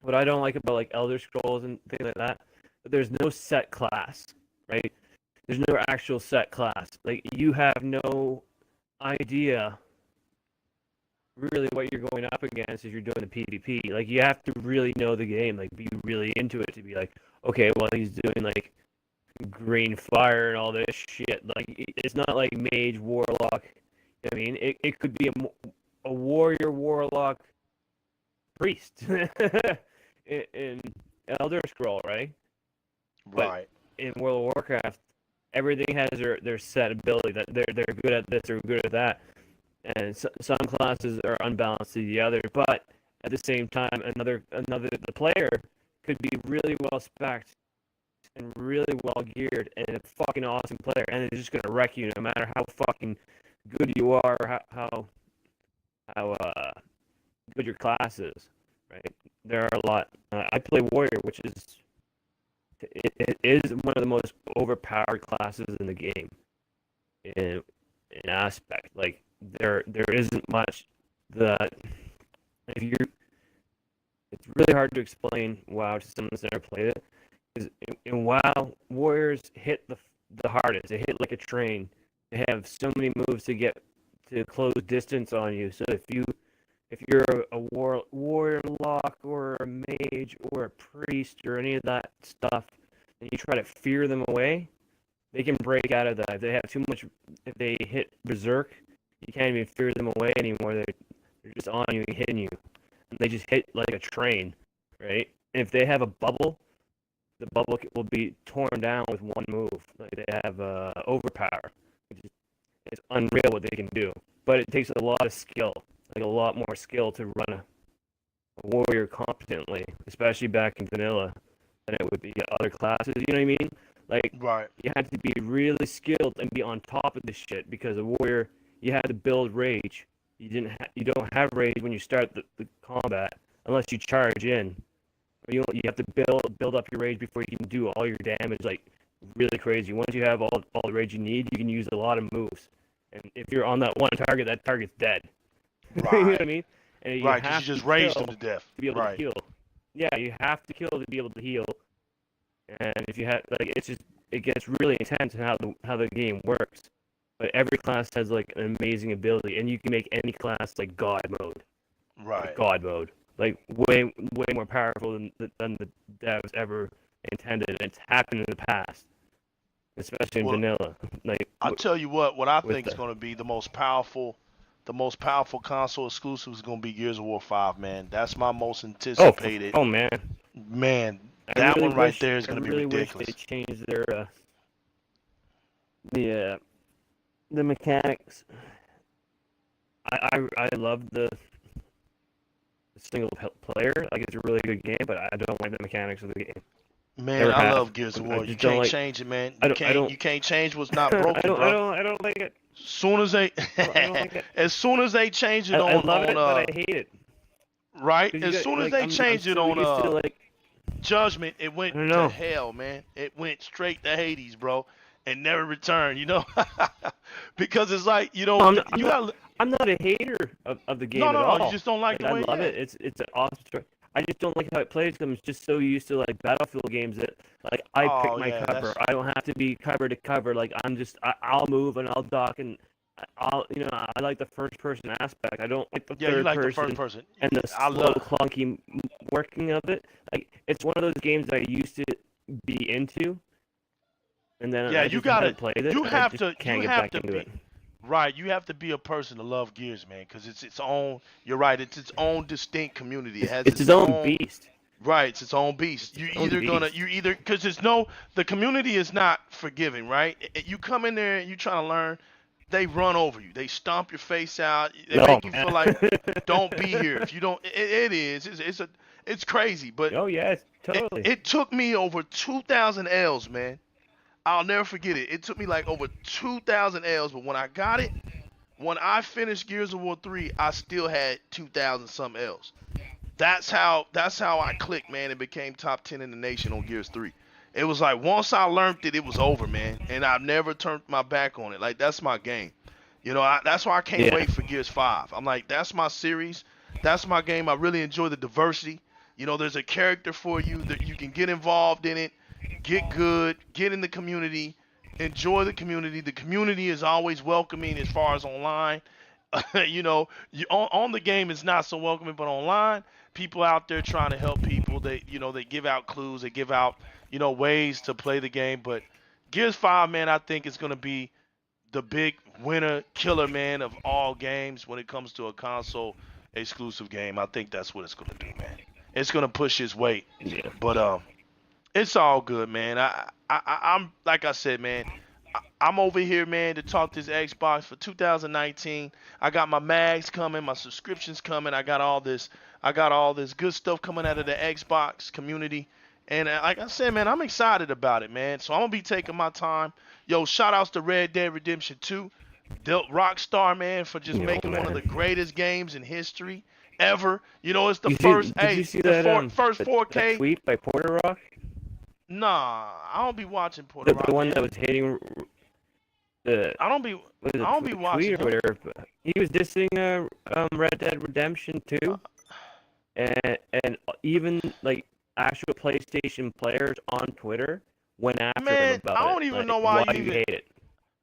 S2: what I don't like about like Elder Scrolls and things like that, but there's no set class, right? There's no actual set class. Like you have no idea really what you're going up against as you're doing the PvP. Like you have to really know the game, like be really into it to be like, okay, well he's doing like green fire and all this shit. Like it's not like mage warlock. I mean, it could be a warrior warlock priest in Elder Scroll, right?
S1: Right.
S2: But in World of Warcraft, everything has their set ability that they're good at this, they're good at that, and some classes are unbalanced to the other. But at the same time, the player could be really well spec'd and really well geared and a fucking awesome player, and it's just gonna wreck you no matter how fucking good you are, or how good your class is, right? There are a lot. I play warrior, which is it is one of the most overpowered classes in the game in aspect. Like there isn't much that if you it's really hard to explain WoW to someone that's never played it. Because in WoW, warriors hit the hardest. They hit like a train. They have so many moves to get to close distance on you. So if you're a warrior lock or a mage or a priest or any of that stuff, and you try to fear them away, they can break out of that. If they have too much, if they hit berserk, you can't even fear them away anymore. They're just on you and hitting you, and they just hit like a train, right? And if they have a bubble, the bubble will be torn down with one move. Like they have overpower. It's unreal what they can do, but it takes a lot of skill, like a lot more skill to run a warrior competently, especially back in vanilla, than it would be other classes. You know what I mean? Like
S1: Right.
S2: you had to be really skilled and be on top of this shit because a warrior, you had to build rage. You don't have rage when you start the combat unless you charge in. You have to build up your rage before you can do all your damage, like really crazy. Once you have all the rage you need, you can use a lot of moves. And if you're on that one target, that target's dead. You know what I
S1: Right.
S2: mean? And you
S1: Right, because
S2: have
S1: you just
S2: to
S1: raised
S2: kill
S1: them to death.
S2: to be able to
S1: Right.
S2: heal. Yeah, you have to kill to be able to heal. And if you have like, it gets really intense in how the game works. But every class has like an amazing ability, and you can make any class like God mode. Like
S1: Right.
S2: God mode. Like way more powerful than the devs ever intended. And it's happened in the past, especially in
S1: Well,
S2: vanilla. Like
S1: I'll tell you what I
S2: with
S1: think is going to be the most powerful console exclusive is going to be Gears of War 5, man. That's my most anticipated.
S2: oh man,
S1: Man, that one right there is
S2: I
S1: going to be
S2: really wish they
S1: ridiculous.
S2: changed their the mechanics. I love the single player. Like it's a really good game, but I don't like the mechanics of the game.
S1: Man,
S2: Never
S1: I
S2: have.
S1: love Gears of
S2: I
S1: War. You
S2: just don't
S1: can't
S2: like.
S1: change it, man.
S2: I don't.
S1: You can't change what's not broken, bro.
S2: I don't like it.
S1: Soon as they
S2: I don't like it.
S1: as soon as they change it
S2: I
S1: on
S2: love it, but I hate it.
S1: right,
S2: 'Cause
S1: as
S2: you got,
S1: soon as
S2: like,
S1: they
S2: I'm
S1: changed it
S2: so
S1: on
S2: used to like.
S1: Judgment, it
S2: I
S1: went
S2: don't
S1: to
S2: know.
S1: hell, man. It went straight to Hades, bro, and never returned. You know, because it's like
S2: I'm not a hater of the game at
S1: no. You
S2: all.
S1: just don't like
S2: Like,
S1: the
S2: I
S1: way.
S2: love
S1: Yeah.
S2: it. It's an awesome story. I just don't like how it plays. I'm just so used to like Battlefield games that like I pick
S1: Oh
S2: my
S1: yeah,
S2: cover.
S1: that's
S2: I don't have to be cover to cover. Like I'll move and I'll duck and I like the first person aspect. I don't like the
S1: yeah. You
S2: third
S1: like the first
S2: person
S1: person.
S2: and the
S1: I
S2: slow
S1: love.
S2: clunky working of it. Like it's one of those games that I used to be into, and then
S1: Yeah,
S2: I
S1: you
S2: just
S1: gotta.
S2: haven't played it.
S1: You
S2: And I
S1: have
S2: just
S1: to.
S2: can't
S1: You
S2: get
S1: have
S2: back
S1: to
S2: into
S1: be
S2: it.
S1: right. You have to be a person to love Gears, man, because it's its own. You're right. It's its own distinct community. It has
S2: It's
S1: its
S2: his own
S1: own.
S2: beast.
S1: Right, it's its own
S2: It's
S1: beast.
S2: its own beast.
S1: You either because there's no the community is not forgiving, right? You come in there and you trying to learn, they run over you, they stomp your face out, they
S2: No
S1: make you
S2: man.
S1: feel like don't be here if you don't. It is it's crazy, but
S2: Oh yes,
S1: it
S2: totally.
S1: it took me over 2,000 L's, man. I'll never forget it. It took me like over 2,000 L's, but when I got it, when I finished Gears of War 3, I still had 2,000 some L's. That's how I clicked, man, and became top 10 in the nation on Gears 3. It was like once I learned it, it was over, man, and I've never turned my back on it. Like that's my game. That's why I can't
S2: Yeah.
S1: wait for Gears 5. I'm like, that's my series. That's my game. I really enjoy the diversity. There's a character for you that you can get involved in it, get good, get in the community, enjoy the community. The community is always welcoming as far as online. On the game is not so welcoming, but online, people out there trying to help people. They give out clues, they give out, ways to play the game. But Gears 5, man, I think is going to be the big winner, killer, man, of all games when it comes to a console exclusive game. I think that's what it's going to do, man. It's going to push its weight.
S2: Yeah.
S1: But it's all good, man. I'm like I said, man. I'm over here, man, to talk this Xbox for 2019. I got my mags coming, my subscriptions coming. I got all this good stuff coming out of the Xbox community. And like I said, man, I'm excited about it, man. So I'm gonna be taking my time. Yo, shout outs to Red Dead Redemption 2. Rockstar, man, for just
S2: Yo,
S1: making one of the
S2: man.
S1: greatest games in history ever. It's the
S2: You see?
S1: first,
S2: Did you
S1: hey,
S2: see
S1: the
S2: that
S1: first
S2: that
S1: 4K.
S2: tweet by Porter Rock?
S1: Nah, I don't be watching Puerto
S2: The
S1: Rock,
S2: one
S1: man.
S2: that was hating the
S1: I don't be
S2: was it
S1: I don't be
S2: a
S1: watching
S2: tweet or
S1: him.
S2: whatever. But he was dissing Red Dead Redemption 2, and even like actual PlayStation players on Twitter went after him
S1: Man,
S2: about it. Like, why do you hate it?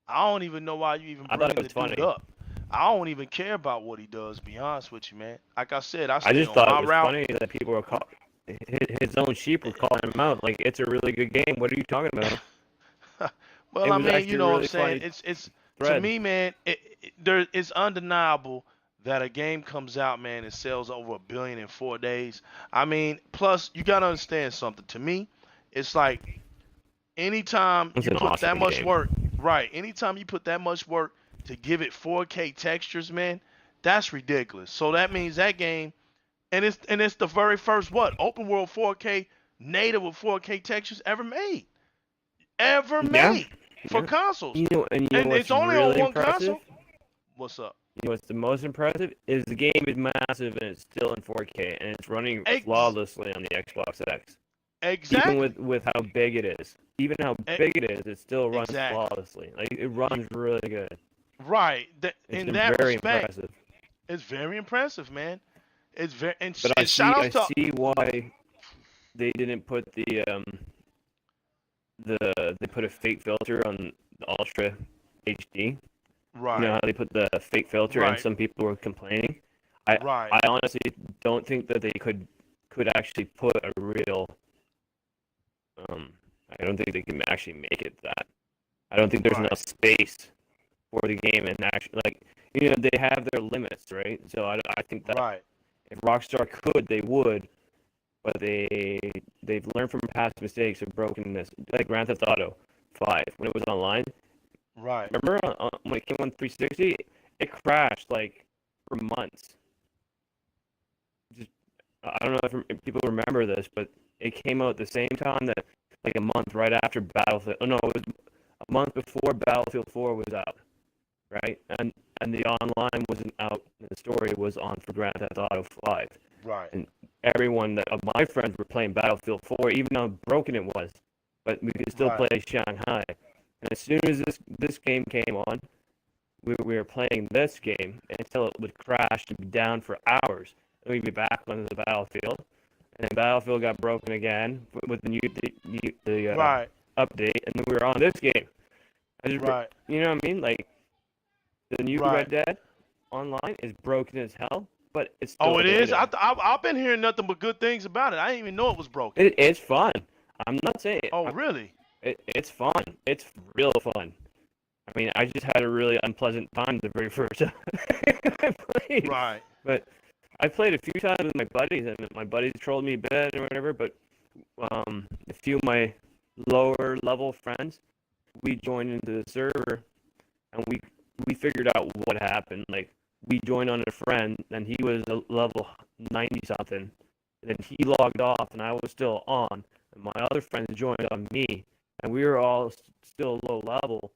S1: I don't even know why you even
S2: I thought
S1: bringing
S2: it
S1: the
S2: was
S1: dude
S2: funny.
S1: up. I don't even care about what he does. Be honest with you, man. Like I said, I
S2: I
S1: stay
S2: just
S1: on
S2: thought it
S1: my
S2: was
S1: route.
S2: funny that people were his own sheep were calling him out. Like it's a really good game. What are you talking about?
S1: Well,
S2: It
S1: I
S2: was
S1: mean, you
S2: actually a
S1: know what I'm
S2: really
S1: saying.
S2: funny
S1: It's to
S2: thread.
S1: me, man. It's undeniable that a game comes out, man, and sells over 1 billion in 4 days. I mean, plus you gotta understand something. To me, it's like anytime
S2: It's
S1: you
S2: an
S1: put that
S2: awesome
S1: much
S2: game.
S1: work, right? Anytime you put that much work to give it 4K textures, man, that's ridiculous. So that means that game, and it's the very first what open world 4K native with 4K textures ever
S2: Yeah,
S1: made for
S2: yeah.
S1: consoles,
S2: You know
S1: and
S2: what's
S1: it's only on
S2: really
S1: one
S2: impressive?
S1: console. What's up?
S2: You know what's the most impressive is the game is massive and it's still in 4K and it's running
S1: Ex-
S2: flawlessly on the Xbox X.
S1: Exactly.
S2: Even with how big it is, even how
S1: E-
S2: big it is, it still runs
S1: exactly.
S2: flawlessly. Like it runs really good.
S1: Right.
S2: It's
S1: In
S2: been
S1: that
S2: very
S1: respect,
S2: impressive.
S1: it's very impressive, man. It's very
S2: But
S1: and shout outs
S2: I
S1: to
S2: see why they didn't put they put a fake filter on the Ultra HD. You know
S1: right,
S2: how they put the fake filter, and
S1: right,
S2: some people were complaining. I
S1: right,
S2: I honestly don't think that they could actually put a real um. I don't think they can actually make it that. I don't think there's
S1: right,
S2: enough space for the game, and actually, like, you know, they have their limits, right? So I think that
S1: right,
S2: if Rockstar could, they would, but they've learned from past mistakes of brokenness, like Grand Theft Auto 5 when it was online.
S1: right.
S2: Remember when it came on 360, it crashed like for months. Just I don't know if people remember this, but it came out at the same time that like a month right after Battlefield. Oh no, it was a month before Battlefield 4 was out, right? And the online wasn't out. The story was on for Grand Theft Auto 5,
S1: Right.
S2: and everyone that of my friends were playing Battlefield 4, even how broken it was, but we could still
S1: Right.
S2: play Shanghai. And as soon as this game came on, we were playing this game until it would crash and be down for hours. And we'd be back on the Battlefield, and then Battlefield got broken again with the
S1: Right.
S2: update, and then we were on this game.
S1: Right.
S2: You know what I mean? Like the new
S1: Right.
S2: Red Dead Online is broken as hell, but it's still
S1: Oh, it is.
S2: available.
S1: I've been hearing nothing but good things about it. I didn't even know it was broken.
S2: It's fun. I'm not saying
S1: Oh, really?
S2: it's fun. It's real fun. I mean, I just had a really unpleasant time the very first time I played.
S1: Right.
S2: But I played a few times with my buddies, and my buddies trolled me a bit or whatever. But a few of my lower level friends, we joined into the server, and we figured out what happened. Like we joined on a friend, and he was a level 90 something, and then he logged off, and I was still on, and my other friends joined on me, and we were all still low level,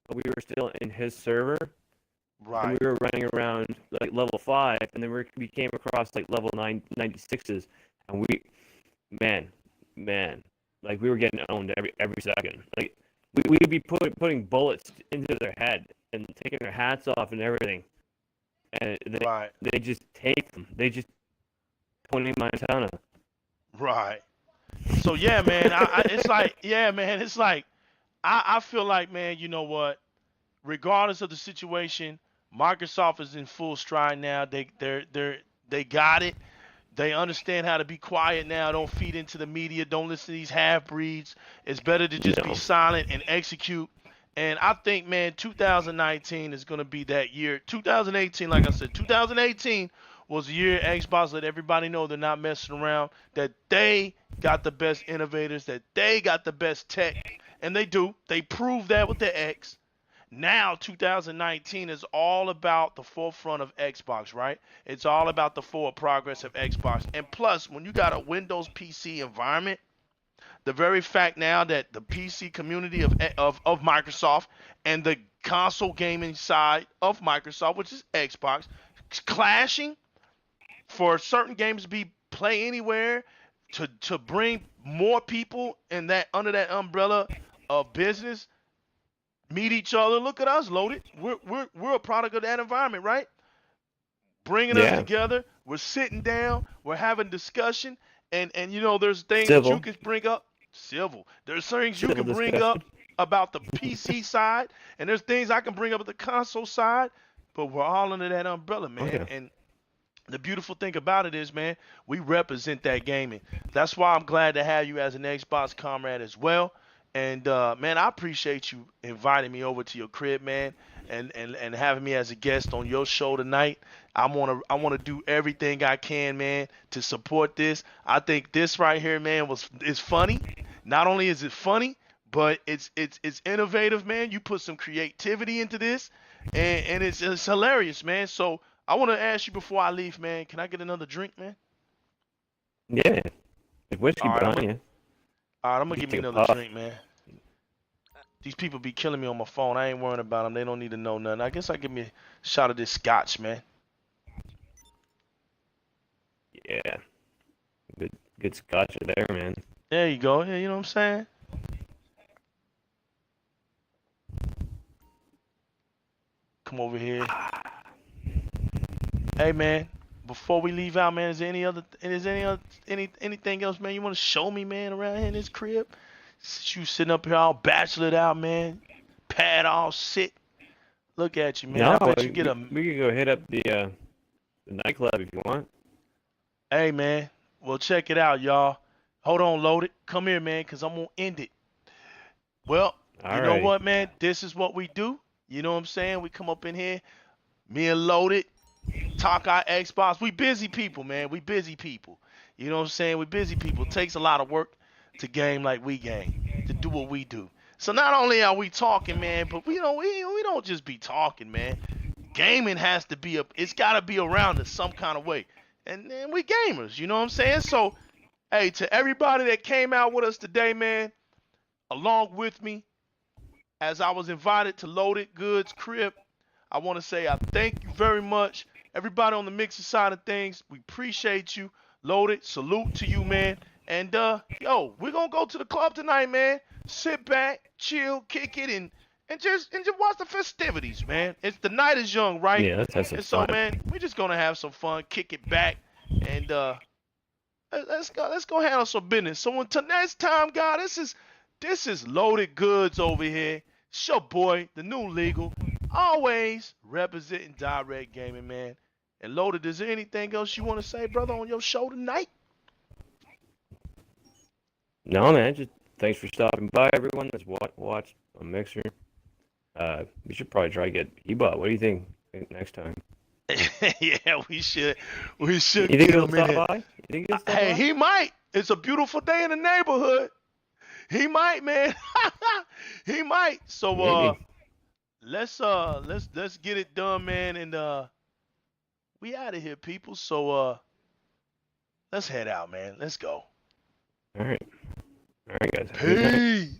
S2: but we were still in his server, and
S1: Right.
S2: we were running around like level 5, and then we came across like level 96s, and man, like we were getting owned every second. Like we'd be putting bullets into their head and taking their hats off and everything, and
S1: Right.
S2: they just take them. They just Tony Montana.
S1: Right. So yeah, man. It's like yeah, man. It's like I feel like man. You know what? Regardless of the situation, Microsoft is in full stride now. They got it. They understand how to be quiet now. Don't feed into the media. Don't listen to these half breeds. It's better to just be
S2: No,
S1: silent and execute. And I think, man, 2019 is going to be that year. 2018, like I said, 2018 was the year Xbox let everybody know they're not messing around, that they got the best innovators, that they got the best tech. And they do. They proved that with the X. Now 2019 is all about the forefront of Xbox, right? It's all about the forward progress of Xbox. And plus, when you got a Windows PC environment, the very fact now that the PC community of Microsoft and the console gaming side of Microsoft, which is Xbox, clashing for certain games to be play anywhere, to bring more people in that under that umbrella of business meet each other. Look at us, loaded. We're a product of that environment, right? Bringing us
S2: yeah,
S1: together. We're sitting down. We're having discussion, and you know there's things that you
S2: civil,
S1: can bring up. Civil. There's things you
S2: civil
S1: can bring
S2: discussion.
S1: up about the PC side, and there's things I can bring up at the console side. But we're all under that umbrella, man.
S2: Okay.
S1: And the beautiful thing about it is, man, we represent that gaming. That's why I'm glad to have you as an Xbox comrade as well. And man, I appreciate you inviting me over to your crib, man, and having me as a guest on your show tonight. I wanna do everything I can, man, to support this. I think this right here, man, is funny. Not only is it funny, but it's innovative, man. You put some creativity into this, and it's hilarious, man. So I want to ask you before I leave, man. Can I get another drink, man?
S2: Yeah, there's whiskey
S1: All right,
S2: behind you.
S1: I'm gonna
S2: You
S1: give
S2: can
S1: me
S2: take a
S1: another
S2: puff.
S1: drink, man. These people be killing me on my phone. I ain't worrying about them. They don't need to know nothing. I guess I give me a shot of this scotch, man.
S2: Yeah, good scotch there, man.
S1: There you go. Yeah, you know what I'm saying? Come over here. Hey man, before we leave out, man, anything else, man, you want to show me, man, around here in this crib? You sitting up here all bachelored out, man, pad all sit. Look at you, man.
S2: No,
S1: I bet you get a.
S2: we could go hit up the nightclub if you want.
S1: Hey man, well check it out, y'all. Hold on, Loaded. Come here, man, cause I'm gonna end it. Well, you know
S2: Alrighty.
S1: what, man? This is what we do. You know what I'm saying? We come up in here, me and Loaded, talk our Xbox. We busy people, man. We busy people. You know what I'm saying? We busy people. It takes a lot of work to game like we game, to do what we do. So not only are we talking, man, but we don't just be talking, man. Gaming has to be it's gotta be around us some kind of way. And then we gamers, you know what I'm saying? So, hey, to everybody that came out with us today, man, along with me, as I was invited to Loaded Goods crib, I want to say I thank you very much. Everybody on the mixer side of things, we appreciate you. Loaded, salute to you, man. And yo, we're gonna go to the club tonight, man. Sit back, chill, kick it, and just watch the festivities, man. It's the night is young, right?
S2: Yeah, let's have some
S1: And so,
S2: fun.
S1: man, we're just gonna have some fun, kick it back, and let's go handle some business. So until next time, God, this is Loaded Goods over here. It's your boy, the new legal, always representing Di-RREC Gaming, man. And Loaded, is there anything else you want to say, brother, on your show tonight?
S2: No, man. Just thanks for stopping by, everyone that's watched on Mixer. We should probably try to get Ebot. What do you think next time?
S1: Yeah, we should. We should
S2: You think
S1: get
S2: he'll
S1: him in
S2: stop
S1: here.
S2: by? You think he'll stop
S1: Hey,
S2: by?
S1: he might. It's a beautiful day in the neighborhood. He might, man. He might. So
S2: Maybe.
S1: let's get it done, man, and we out of here, people. So let's head out, man. Let's go.
S2: All right. All right, guys. Have a good night.
S1: Peace.